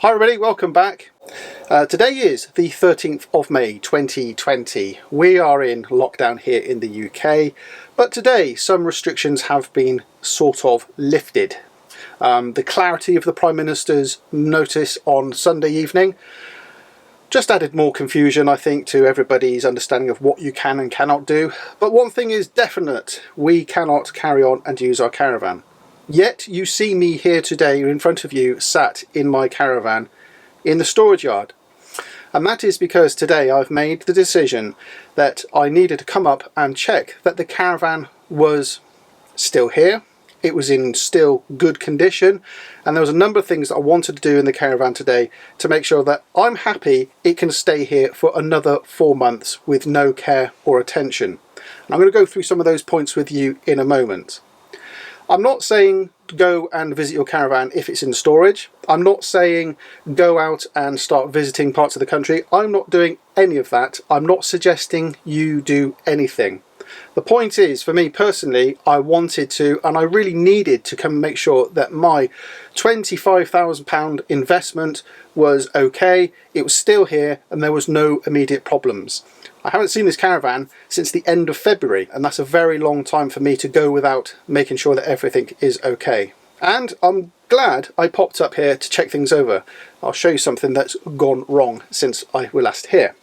Hi everybody, welcome back. Today is the 13th of May 2020. We are in lockdown here in the UK, but today some restrictions have been sort of lifted. The clarity of the Prime Minister's notice on Sunday evening just added more confusion, I think, to everybody's understanding of what you can and cannot do. But one thing is definite, we cannot carry on and use our caravan. Yet you see me here today in front of you, sat in my caravan in the storage yard. And that is because today I've made the decision that I needed to come up and check that the caravan was still here. It was in still good condition, and there was a number of things that I wanted to do in the caravan today to make sure that I'm happy it can stay here for another 4 months with no care or attention. And I'm going to go through some of those points with you in a moment. I'm not saying go and visit your caravan if it's in storage. I'm not saying go out and start visiting parts of the country. I'm not doing any of that. I'm not suggesting you do anything. The point is, for me personally, I wanted to, and I really needed to come and make sure that my £25,000 investment was okay, it was still here, and there was no immediate problems. I haven't seen this caravan since the end of February, and that's a very long time for me to go without making sure that everything is okay. And I'm glad I popped up here to check things over. I'll show you something that's gone wrong since I was last here.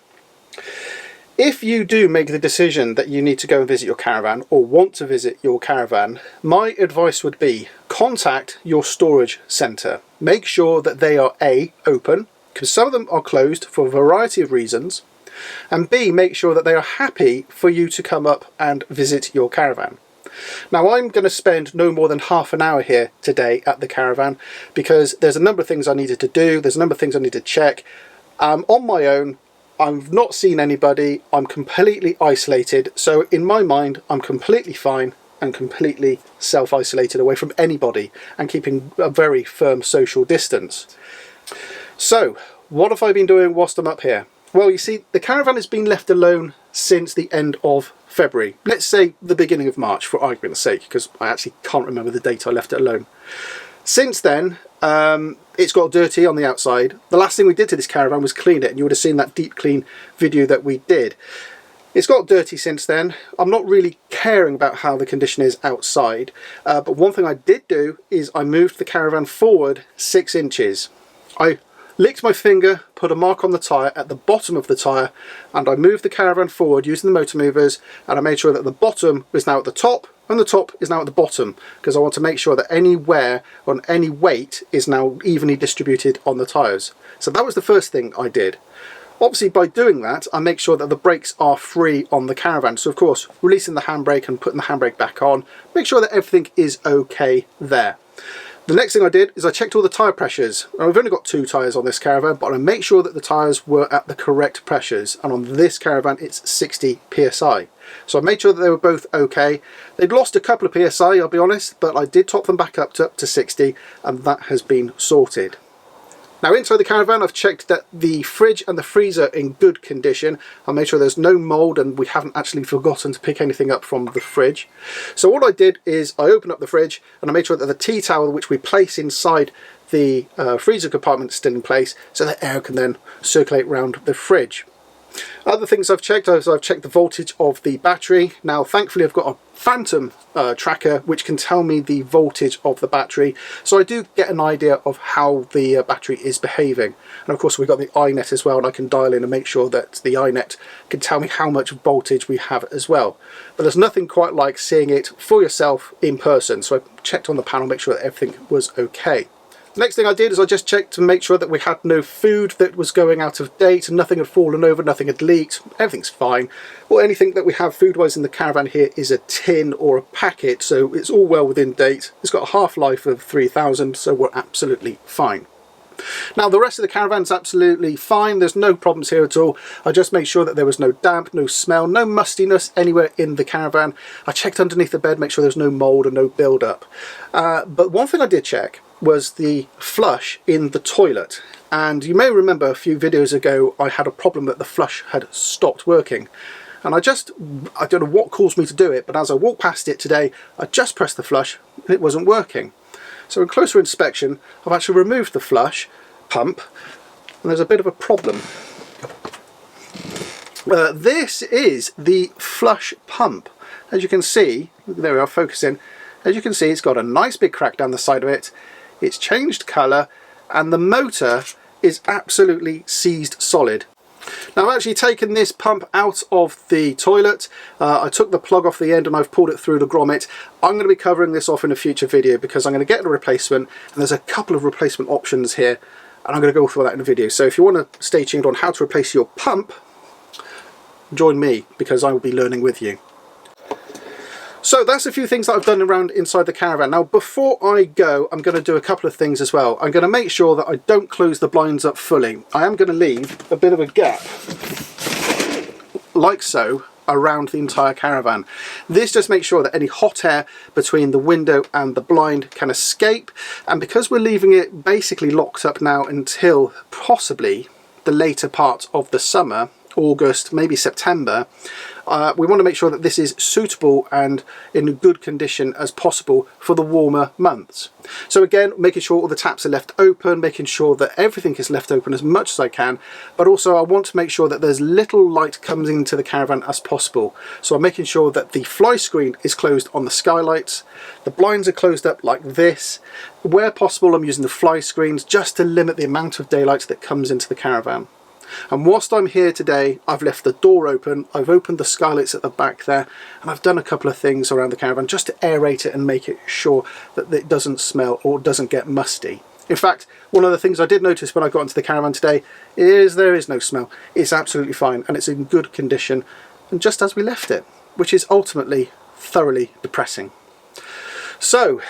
If you do make the decision that you need to go and visit your caravan or want to visit your caravan, my advice would be contact your storage centre. Make sure that they are A, open, because some of them are closed for a variety of reasons, and B, make sure that they are happy for you to come up and visit your caravan. Now I'm going to spend no more than half an hour here today at the caravan because there's a number of things I needed to do, there's a number of things I need to check. On my own, I've not seen anybody, I'm completely isolated, so in my mind I'm completely fine and completely self-isolated away from anybody and keeping a very firm social distance. So what have I been doing whilst I'm up here? Well, you see, the caravan has been left alone since the end of February. Let's say the beginning of March, for argument's sake, because I actually can't remember the date I left it alone. Since then, it's got dirty on the outside. The last thing we did to this caravan was clean it, and you would have seen that deep clean video that we did. It's got dirty since then. I'm not really caring about how the condition is outside, but one thing I did do is I moved the caravan forward 6 inches. I licked my finger, put a mark on the tyre at the bottom of the tyre, and I moved the caravan forward using the motor movers, and I made sure that the bottom was now at the top and the top is now at the bottom, because I want to make sure that any wear on any weight is now evenly distributed on the tyres. So that was the first thing I did. Obviously by doing that I make sure that the brakes are free on the caravan, so of course releasing the handbrake and putting the handbrake back on, make sure that everything is okay there. The next thing I did is I checked all the tyre pressures. I've only got 2 tyres on this caravan, but I make sure that the tyres were at the correct pressures, and on this caravan it's 60 psi. So I made sure that they were both okay. They'd lost a couple of psi, I'll be honest, but I did top them back up to 60, and that has been sorted. Now inside the caravan I've checked that the fridge and the freezer are in good condition. I made sure there's no mould and we haven't actually forgotten to pick anything up from the fridge. So what I did is I opened up the fridge and I made sure that the tea towel which we place inside the freezer compartment is still in place, so that air can then circulate around the fridge. Other things I've checked is I've checked the voltage of the battery. Now thankfully I've got a phantom tracker which can tell me the voltage of the battery, so I do get an idea of how the battery is behaving. And of course we've got the iNet as well, and I can dial in and make sure that the iNet can tell me how much voltage we have as well. But there's nothing quite like seeing it for yourself in person, so I checked on the panel, make sure that everything was okay. Next thing I did is I just checked to make sure that we had no food that was going out of date, nothing had fallen over, nothing had leaked, everything's fine. Well, anything that we have food-wise in the caravan here is a tin or a packet, so it's all well within date. It's got a half-life of 3000, so we're absolutely fine. Now the rest of the caravan's absolutely fine, there's no problems here at all. I just made sure that there was no damp, no smell, no mustiness anywhere in the caravan. I checked underneath the bed, make sure there's no mould and no build-up. But one thing I did check was the flush in the toilet, and you may remember a few videos ago I had a problem that the flush had stopped working, and I don't know what caused me to do it, but as I walked past it today I just pressed the flush and it wasn't working. So in closer inspection I've actually removed the flush, pump, and there's a bit of a problem. This is the flush pump. As you can see, there we are, focusing. As you can see, it's got a nice big crack down the side of it. It's changed colour, and the motor is absolutely seized solid. Now I've actually taken this pump out of the toilet. I took the plug off the end and I've pulled it through the grommet. I'm going to be covering this off in a future video because I'm going to get a replacement, and there's a couple of replacement options here, and I'm going to go through that in a video. So if you want to stay tuned on how to replace your pump, join me because I will be learning with you. So that's a few things that I've done around inside the caravan. Now before I go, I'm going to do a couple of things as well. I'm going to make sure that I don't close the blinds up fully. I am going to leave a bit of a gap, like so, around the entire caravan. This just makes sure that any hot air between the window and the blind can escape, and because we're leaving it basically locked up now until possibly the later part of the summer, August, maybe September, we want to make sure that this is suitable and in good condition as possible for the warmer months. So again, making sure all the taps are left open, making sure that everything is left open as much as I can, but also I want to make sure that there's little light comes into the caravan as possible. So I'm making sure that the fly screen is closed on the skylights, the blinds are closed up like this. Where possible, I'm using the fly screens just to limit the amount of daylight that comes into the caravan. And whilst I'm here today, I've left the door open, I've opened the skylights at the back there, and I've done a couple of things around the caravan just to aerate it and make it sure that it doesn't smell or doesn't get musty. In fact, one of the things I did notice when I got into the caravan today is there is no smell. It's absolutely fine and it's in good condition, and just as we left it, which is ultimately thoroughly depressing. So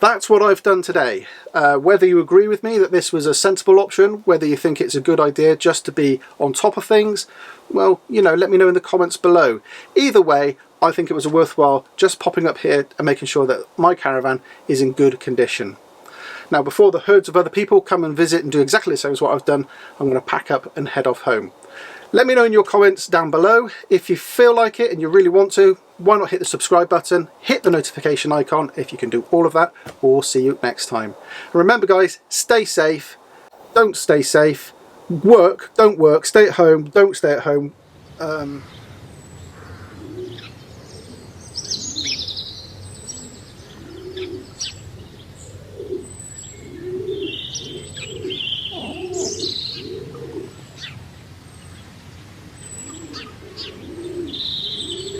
that's what I've done today. Whether you agree with me that this was a sensible option, whether you think it's a good idea just to be on top of things, well, you know, let me know in the comments below. Either way, I think it was worthwhile just popping up here and making sure that my caravan is in good condition. Now, before the herds of other people come and visit and do exactly the same as what I've done, I'm going to pack up and head off home. Let me know in your comments down below. If you feel like it and you really want to, why not hit the subscribe button, hit the notification icon if you can do all of that. We'll see you next time. And remember guys, stay safe, don't stay safe, work, don't work, stay at home, don't stay at home.